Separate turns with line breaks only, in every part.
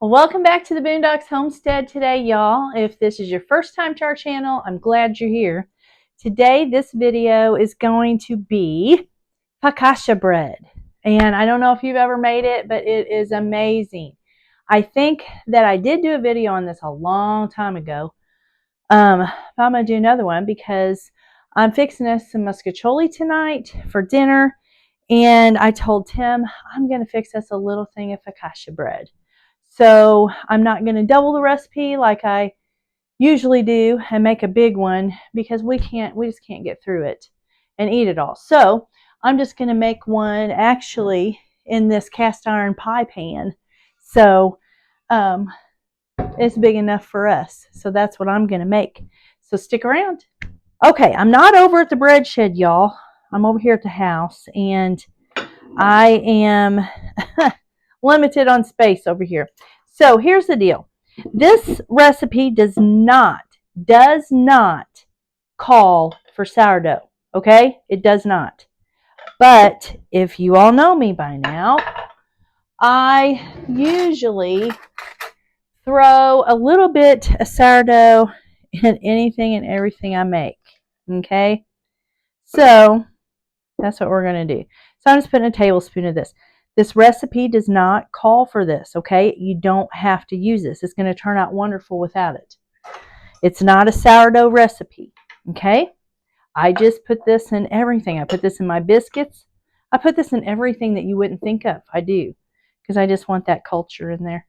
Well, welcome back to the Boondocks Homestead today, y'all. If this is your first time to our channel, I'm glad you're here. Today, this video is going to be focaccia bread. And I don't know if you've ever made it, but it is amazing. I think that I did do a video on this a long time ago. But I'm going to do another one because I'm fixing us some muscatoli tonight for dinner. And I told Tim, I'm going to fix us a little thing of focaccia bread. So I'm not going to double the recipe like I usually do and make a big one because we just can't get through it and eat it all. So I'm just going to make one actually in this cast iron pie pan. So it's big enough for us. So that's what I'm going to make. So stick around. Okay, I'm not over at the bread shed, y'all. I'm over here at the house, and I am limited on space over here. So here's the deal. This recipe does not call for sourdough. Okay? It does not. But if you all know me by now, I usually throw a little bit of sourdough in anything and everything I make. Okay? So that's what we're going to do. So I'm just putting a tablespoon of this. This recipe does not call for this, okay? You don't have to use this. It's going to turn out wonderful without it. It's not a sourdough recipe, okay? I just put this in everything. I put this in my biscuits. I put this in everything that you wouldn't think of. I do, because I just want that culture in there.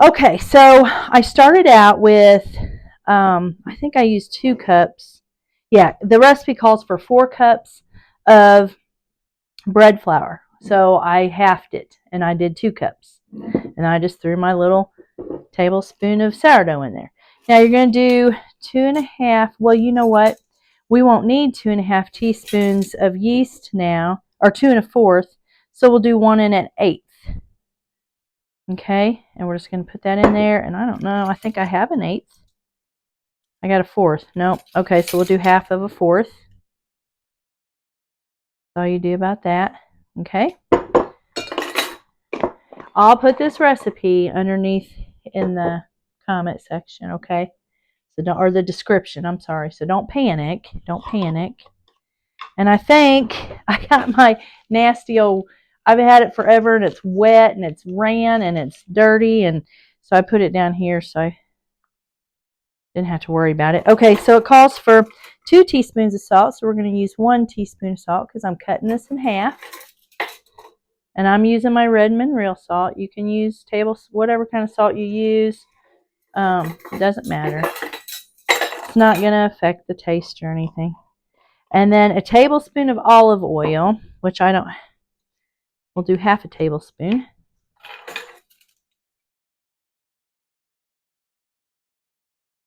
Okay, so I started out with, I think I used 2 cups. Yeah, the recipe calls for 4 cups of bread flour. So I halved it and I did 2 cups. And I just threw my little tablespoon of sourdough in there. Now you're going to do 2.5. Well, you know what? We won't need 2.5 teaspoons of yeast now, or 2 1/4. So we'll do 1 1/8. Okay, and we're just going to put that in there. And I don't know, I think I have 1/8. I got 1/4. Nope. Okay, so we'll do 1/2 of 1/4. That's all you do about that. Okay. I'll put this recipe underneath in the comment section, okay? So don't, or the description, I'm sorry. So don't panic. Don't panic. And I think I got my nasty old, I've had it forever and it's wet and it's ran and it's dirty, and so I put it down here so I didn't have to worry about it. Okay, so it calls for 2 teaspoons of salt, so we're going to use 1 teaspoon of salt because I'm cutting this in half. And I'm using my Redmond real salt. You can use whatever kind of salt you use. It doesn't matter. It's not going to affect the taste or anything. And then a tablespoon of olive oil, which I don't, we'll do 1/2 tablespoon.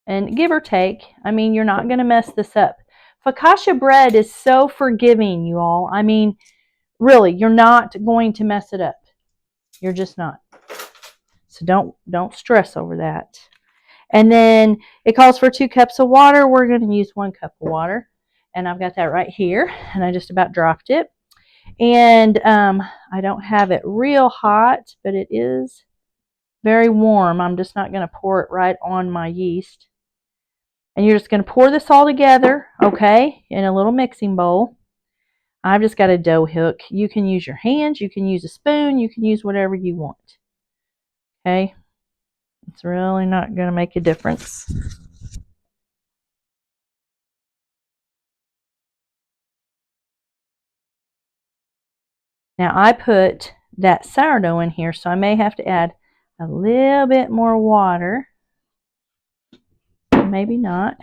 And give or take, I mean, you're not going to mess this up. Focaccia bread is so forgiving, you all. I mean, really, you're not going to mess it up. You're just not. So don't stress over that. And then it calls for 2 cups of water. We're going to use 1 cup of water. And I've got that right here. And I just about dropped it. And I don't have it real hot, but it is very warm. I'm just not going to pour it right on my yeast. And you're just going to pour this all together, okay, in a little mixing bowl. I've just got a dough hook. You can use your hands. You can use a spoon. You can use whatever you want. Okay? It's really not going to make a difference. Now I put that sourdough in here, so I may have to add a little bit more water. Maybe not.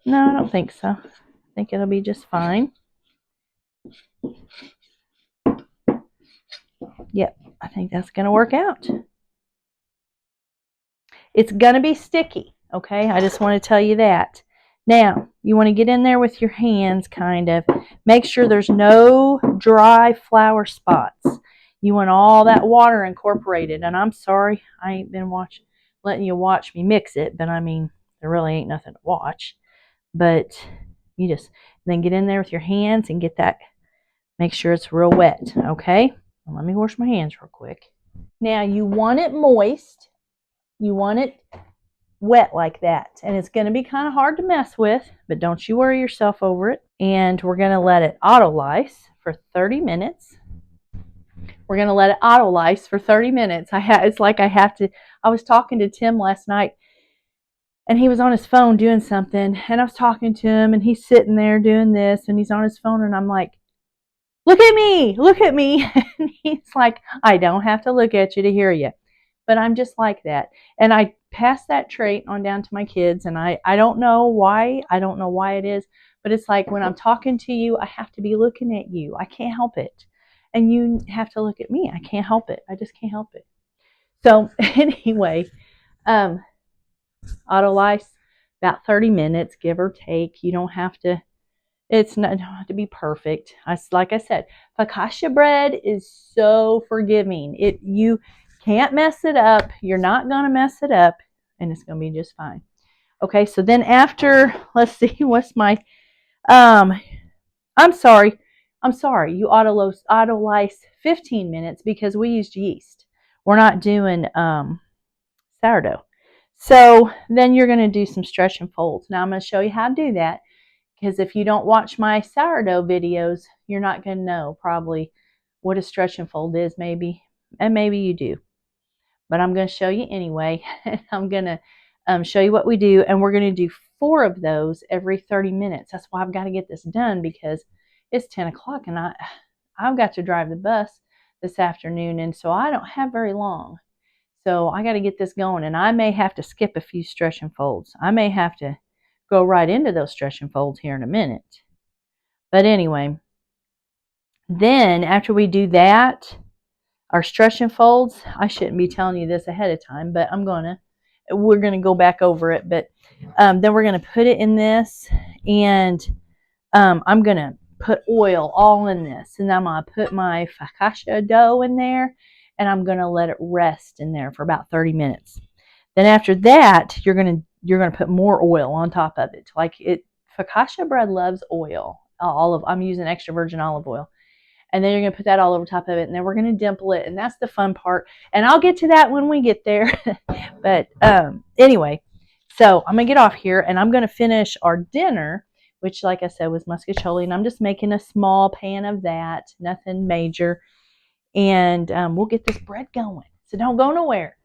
No, I don't think so. I think it'll be just fine. Yep, I think that's going to work out. It's going to be sticky, okay? I just want to tell you that. Now, you want to get in there with your hands, kind of. Make sure there's no dry flour spots. You want all that water incorporated. And I'm sorry, I ain't been letting you watch me mix it, but I mean, there really ain't nothing to watch. But you just then get in there with your hands and get that, make sure it's real wet, okay? Well, let me wash my hands real quick. Now you want it moist. You want it wet like that. And it's going to be kind of hard to mess with, but don't you worry yourself over it. And we're going to let it auto-lyse for 30 minutes. We're going to let it auto-lyse for 30 minutes. It's like I have to. I was talking to Tim last night, and he was on his phone doing something, and I was talking to him, and he's sitting there doing this, and he's on his phone, and I'm like, look at me, look at me. And he's like, I don't have to look at you to hear you. But I'm just like that. And I pass that trait on down to my kids, and I don't know why. I don't know why it is, but it's like when I'm talking to you, I have to be looking at you. I can't help it. And you have to look at me. I can't help it. I just can't help it. So anyway, auto-lyse about 30 minutes, give or take. You don't have to, it don't have to be perfect. Like I said, focaccia bread is so forgiving. You can't mess it up. You're not going to mess it up, and it's going to be just fine. Okay, so then after, let's see, what's my, I'm sorry. You auto-lyse 15 minutes because we used yeast. We're not doing sourdough. So then you're going to do some stretch and folds. Now I'm going to show you how to do that, because if you don't watch my sourdough videos, you're not going to know probably what a stretch and fold is, maybe. And maybe you do. But I'm going to show you anyway. I'm going to show you what we do. And we're going to do 4 of those every 30 minutes. That's why I've got to get this done, because it's 10 o'clock and I've got to drive the bus this afternoon. And so I don't have very long. So I got to get this going. And I may have to skip a few stretch and folds. I may have to go right into those stretch and folds here in a minute. But anyway, then after we do that, our stretch and folds, I shouldn't be telling you this ahead of time, but we're going to go back over it. But then we're going to put it in this, and I'm going to put oil all in this. And I'm going to put my focaccia dough in there, and I'm going to let it rest in there for about 30 minutes. Then after that, you're going to put more oil on top of it. Focaccia bread loves oil. I'm using extra virgin olive oil. And then you're going to put that all over top of it. And then we're going to dimple it. And that's the fun part. And I'll get to that when we get there. But anyway, so I'm going to get off here. And I'm going to finish our dinner, which, like I said, was muscatoli. And I'm just making a small pan of that. Nothing major. And we'll get this bread going. So don't go nowhere.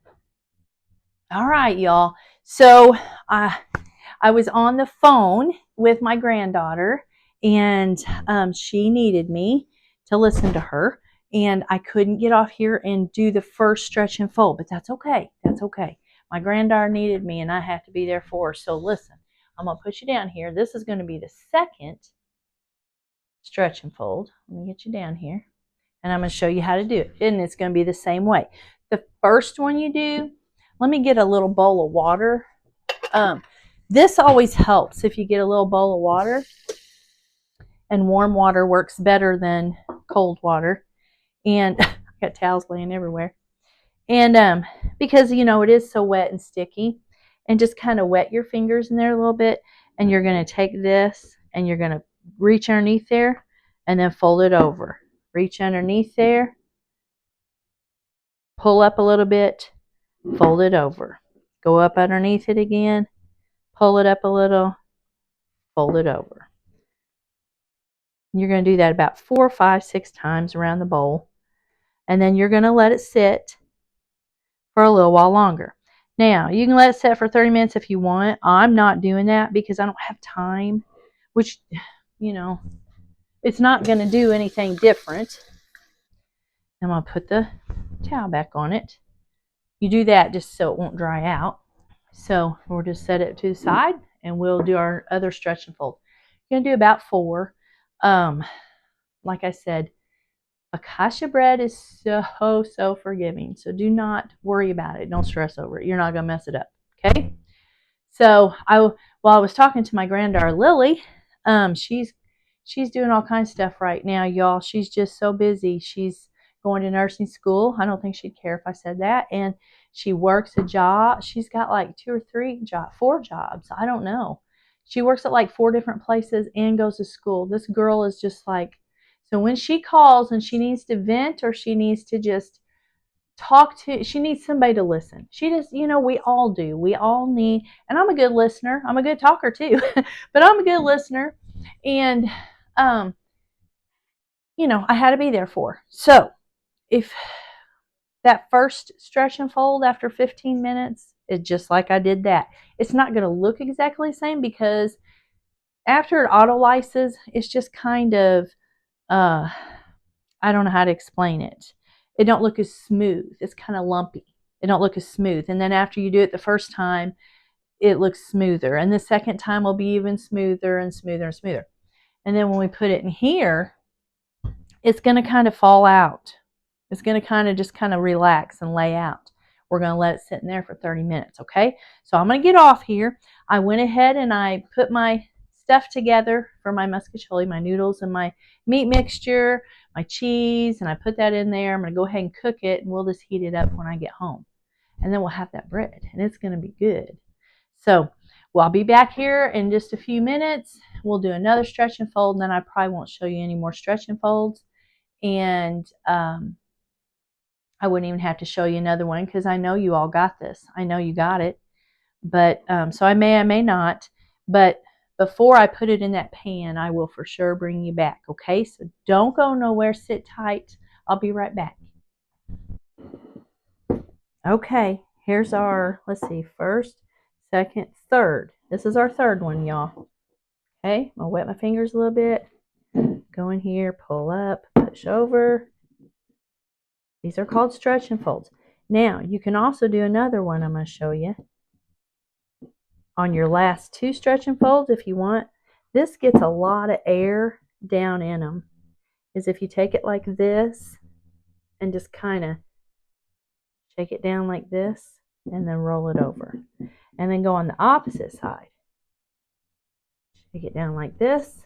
All right, y'all. So I was on the phone with my granddaughter. And she needed me to listen to her, and I couldn't get off here and do the first stretch and fold, but that's okay. That's okay. My granddaughter needed me, and I have to be there for her. So listen, I'm going to put you down here. This is going to be the second stretch and fold. Let me get you down here, and I'm going to show you how to do it, and it's going to be the same way. The first one you do, let me get a little bowl of water. This always helps if you get a little bowl of water. And warm water works better than cold water. And I got towels laying everywhere. And because, it is so wet and sticky. And just kind of wet your fingers in there a little bit. And you're going to take this and you're going to reach underneath there and then fold it over. Reach underneath there. Pull up a little bit. Fold it over. Go up underneath it again. Pull it up a little. Fold it over. You're going to do that about 4, 5, 6 times around the bowl. And then you're going to let it sit for a little while longer. Now, you can let it sit for 30 minutes if you want. I'm not doing that because I don't have time, which, it's not going to do anything different. I'm going to put the towel back on it. You do that just so it won't dry out. So we'll just set it to the side and we'll do our other stretch and fold. You're going to do about 4. Like I said, focaccia bread is so forgiving. So do not worry about it. Don't stress over it. You're not going to mess it up. Okay? So while I was talking to my granddaughter Lily, she's doing all kinds of stuff right now, y'all. She's just so busy. She's going to nursing school. I don't think she'd care if I said that. And she works a job. She's got like 4 jobs. I don't know. She works at like 4 different places and goes to school. This girl is just like, so when she calls and she needs to vent or she needs to just she needs somebody to listen. She just, we all do. We all need, and I'm a good listener. I'm a good talker too, but I'm a good listener. And, um, I had to be there for her. So if that first stretch and fold after 15 minutes, it's just like I did that. It's not going to look exactly the same because after it autolyses, it's just kind of, I don't know how to explain it. It don't look as smooth. It's kind of lumpy. It don't look as smooth. And then after you do it the first time, it looks smoother. And the second time will be even smoother and smoother and smoother. And then when we put it in here, it's going to kind of fall out. It's going to just kind of relax and lay out. We're going to let it sit in there for 30 minutes, okay? So I'm going to get off here. I went ahead and I put my stuff together for my muscatoli, my noodles and my meat mixture, my cheese, and I put that in there. I'm going to go ahead and cook it, and we'll just heat it up when I get home. And then we'll have that bread, and it's going to be good. So, well, I'll be back here in just a few minutes. We'll do another stretch and fold, and then I probably won't show you any more stretch and folds. And I wouldn't even have to show you another one because I know you all got this. I know you got it. But so I may not. But before I put it in that pan, I will for sure bring you back. Okay, so don't go nowhere. Sit tight. I'll be right back. Okay, here's our, let's see, first, second, third. This is our third one, y'all. Okay, I'll wet my fingers a little bit. Go in here, pull up, push over. These are called stretch and folds. Now, you can also do another one I'm going to show you. On your last two stretch and folds, if you want, this gets a lot of air down in them. Is if you take it like this and just kind of shake it down like this and then roll it over. And then go on the opposite side. Shake it down like this.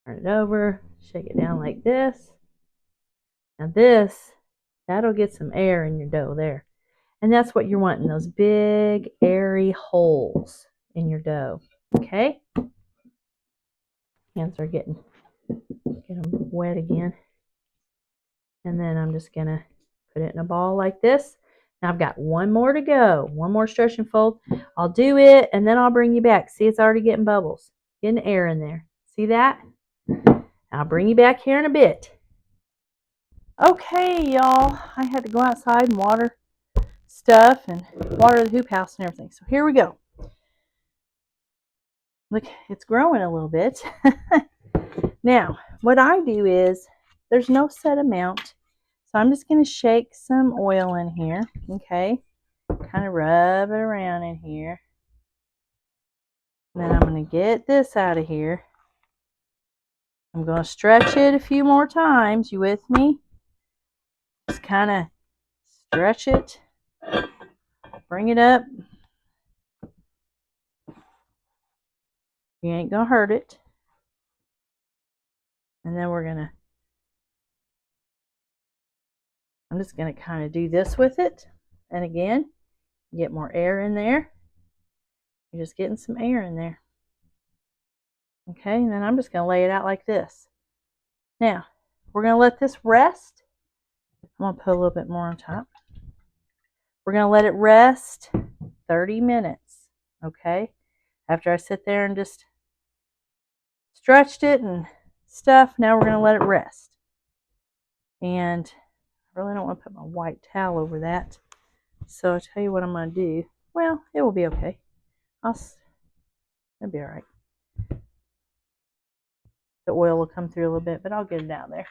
Turn it over. Shake it down like this. Now this, that'll get some air in your dough there. And that's what you're wanting, those big airy holes in your dough. Okay? Hands are get them wet again. And then I'm just going to put it in a ball like this. Now I've got one more to go. One more stretch and fold. I'll do it and then I'll bring you back. See, it's already getting bubbles. Getting air in there. See that? I'll bring you back here in a bit. Okay, y'all. I had to go outside and water stuff and water the hoop house and everything. So here we go. Look, it's growing a little bit. Now, what I do is, there's no set amount. So I'm just going to shake some oil in here. Okay. Kind of rub it around in here. And then I'm going to get this out of here. I'm going to stretch it a few more times. You with me? Just kind of stretch it. Bring it up. You ain't going to hurt it. And then I'm just going to kind of do this with it. And again, get more air in there. You're just getting some air in there. Okay, and then I'm just going to lay it out like this. Now, we're going to let this rest. I'm going to put a little bit more on top. We're going to let it rest 30 minutes. Okay, after I sit there and just stretched it and stuff, now we're going to let it rest. And I really don't want to put my white towel over that. So I'll tell you what I'm going to do. Well, it will be okay. It'll be all right. The oil will come through a little bit, but I'll get it out there.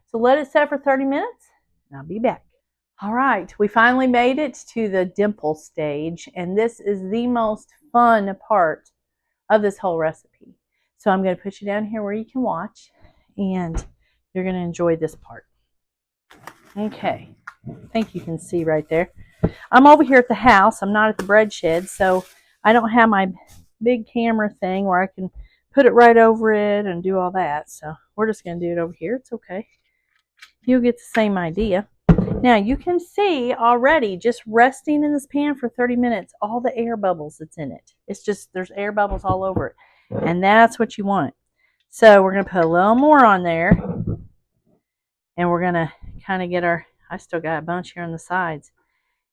So let it set for 30 minutes, and I'll be back. All right, we finally made it to the dimple stage, and this is the most fun part of this whole recipe. So I'm going to put you down here where you can watch, and you're going to enjoy this part. Okay, I think you can see right there. I'm over here at the house. I'm not at the bread shed, so I don't have my big camera thing where I can put it right over it and do all that. So we're just going to do it over here. It's okay. You'll get the same idea. Now you can see already just resting in this pan for 30 minutes, all the air bubbles that's in it. It's just, there's air bubbles all over it. And that's what you want. So we're going to put a little more on there. And we're going to kind of get our I still got a bunch here on the sides.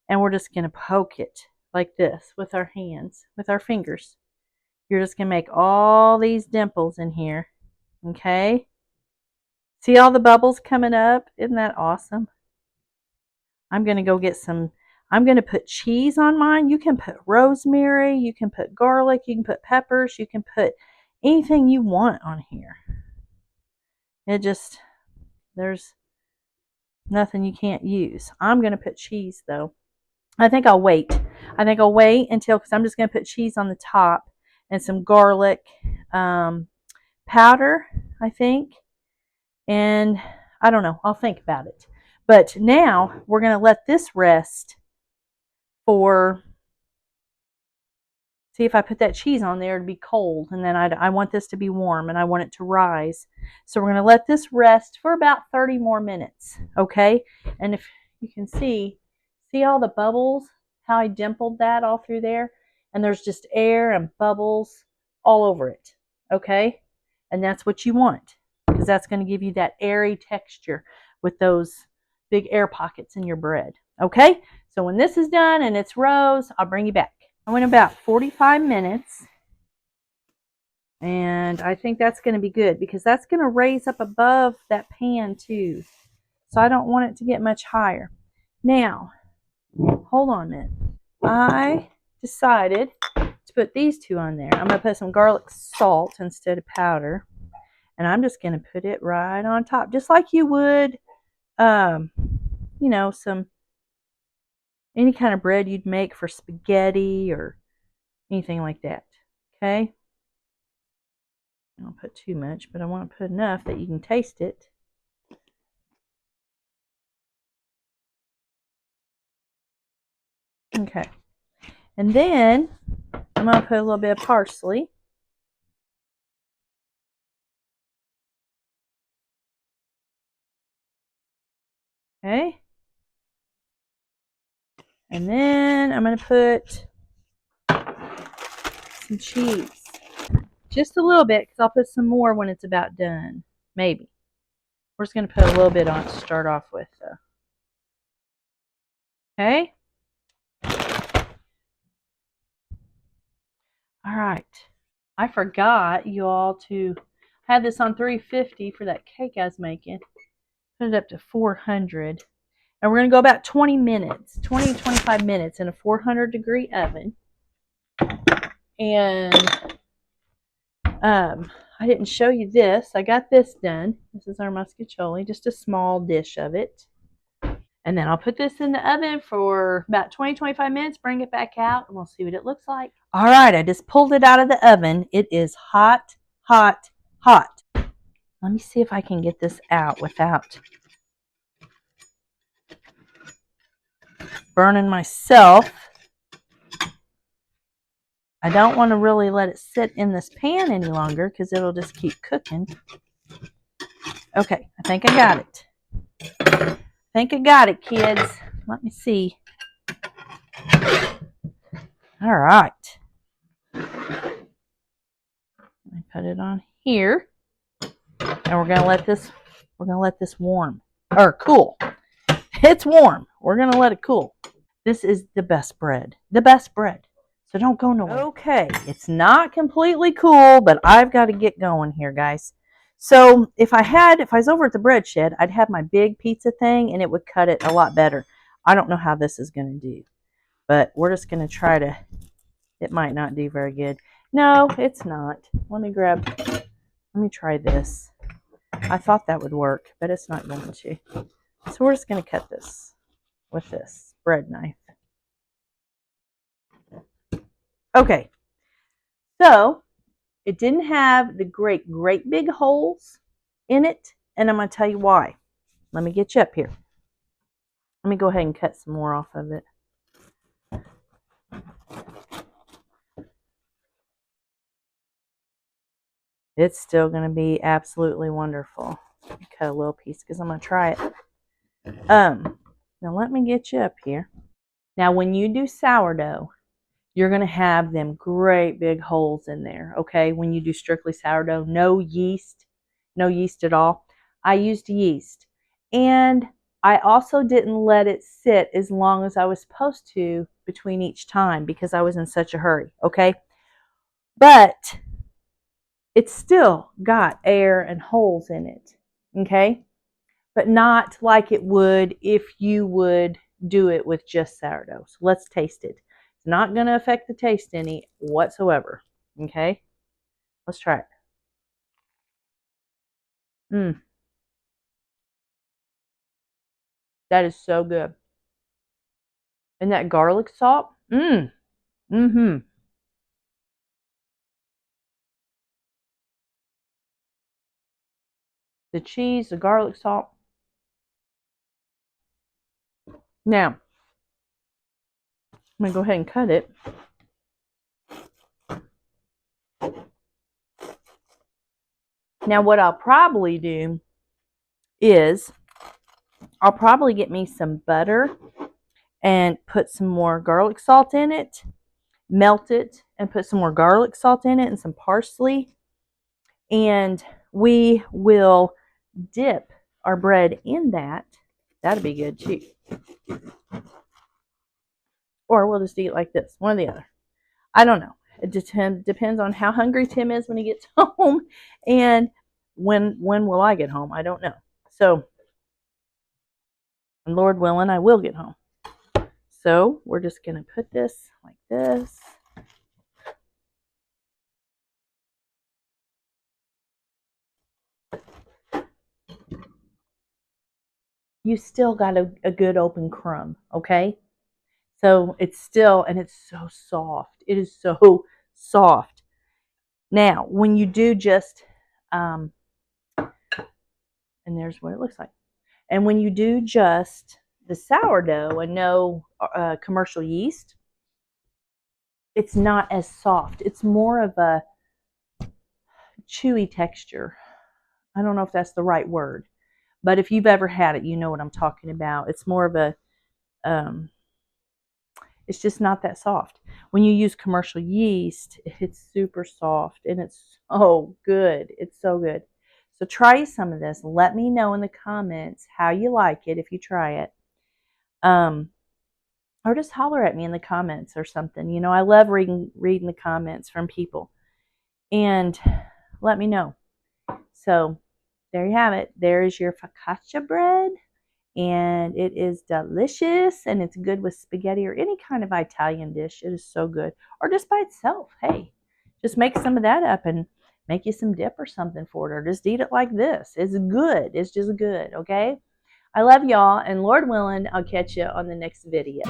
And we're just going to poke it like this with our hands, with our fingers. You're just going to make all these dimples in here. Okay? See all the bubbles coming up? Isn't that awesome? I'm going to go get some, I'm going to put cheese on mine. You can put rosemary, you can put garlic, you can put peppers, you can put anything you want on here. It just, there's nothing you can't use. I'm going to put cheese though. I think I'll wait. I think I'll wait until, because I'm just going to put cheese on the top and some garlic powder, I think. And I don't know. I'll think about it. But now we're going to let this rest for, see if I put that cheese on there, it'd be cold. And then I want this to be warm and I want it to rise. So we're going to let this rest for about 30 more minutes. Okay. And if you can see all the bubbles, how I dimpled that all through there? And there's just air and bubbles all over it. Okay. And that's what you want, because that's going to give you that airy texture with those big air pockets in your bread. Okay. So when this is done and it's rose, I'll bring you back. I went about 45 minutes, and I think that's going to be good because that's going to raise up above that pan too. So I don't want it to get much higher. Now, hold on a minute. I decided to put these two on there. I'm going to put some garlic salt instead of powder, and I'm just going to put it right on top, just like you would, you know, any kind of bread you'd make for spaghetti or anything like that. Okay. I don't put too much, but I want to put enough that you can taste it. Okay. And then I'm going to put a little bit of parsley. Okay. And then I'm going to put some cheese. Just a little bit, because I'll put some more when it's about done. Maybe. We're just going to put a little bit on to start off with, though. Okay. All right. I forgot you all to have this on 350 for that cake I was making. Put it up to 400. And we're going to go about 20 minutes, 20 to 25 minutes in a 400-degree oven. And I didn't show you this. I got this done. This is our muscatoli, just a small dish of it. And then I'll put this in the oven for about 20 to 25 minutes, bring it back out, and we'll see what it looks like. All right, I just pulled it out of the oven. It is hot, hot, hot. Let me see if I can get this out without burning myself. I don't want to really let it sit in this pan any longer because it'll just keep cooking. Okay, I think I got it. I think I got it, kids. Let me see. All right. Let me put it on here. And we're gonna let this warm. Or cool. It's warm. We're gonna let it cool. This is the best bread. The best bread. So don't go nowhere. Okay, it's not completely cool, but I've got to get going here, guys. So if I was over at the bread shed, I'd have my big pizza thing and it would cut it a lot better. I don't know how this is going to do, but we're just going to try to, it might not do very good. No, it's not. Let me try this. I thought that would work, but it's not going to. So we're just going to cut this with this bread knife. Okay, so it didn't have the great big holes in it, and I'm going to tell you why. Let me get you up here. Let me go ahead and cut some more off of it. It's still going to be absolutely wonderful. Cut a little piece because I'm going to try it. Now let me get you up here. Now when you do sourdough, you're going to have them great big holes in there, okay? When you do strictly sourdough, no yeast at all. I used yeast, and I also didn't let it sit as long as I was supposed to between each time because I was in such a hurry, okay? But it's still got air and holes in it, okay? But not like it would if you would do it with just sourdough. So let's taste it. It's not going to affect the taste any whatsoever, okay? Let's try it. Mmm, that is so good. And that garlic salt, mm-hmm. The cheese, the garlic salt. Now, I'm going to go ahead and cut it. Now, what I'll probably do is I'll probably get me some butter and put some more garlic salt in it, melt it, and put some more garlic salt in it and some parsley. And we will dip our bread in that. That'd be good too. Or we'll just eat it like this, one or the other. I don't know. It depends on how hungry Tim is when he gets home and when will I get home? I don't know. So, and Lord willing, I will get home. So we're just going to put this like this. You still got a good open crumb, okay? So it's still, and it's so soft. It is so soft. Now, when you do just, and there's what it looks like. And when you do just the sourdough and no commercial yeast, it's not as soft. It's more of a chewy texture. I don't know if that's the right word, but if you've ever had it, you know what I'm talking about. It's more of a, it's just not that soft. When you use commercial yeast, it's super soft and it's so good. It's so good. So try some of this. Let me know in the comments how you like it if you try it. Or just holler at me in the comments or something. You know, I love reading the comments from people. And let me know. So there you have it. There is your focaccia bread. And it is delicious. And it's good with spaghetti or any kind of Italian dish. It is so good. Or just by itself. Hey, just make some of that up and make you some dip or something for it. Or just eat it like this. It's good. It's just good. Okay? I love y'all. And Lord willing, I'll catch you on the next video.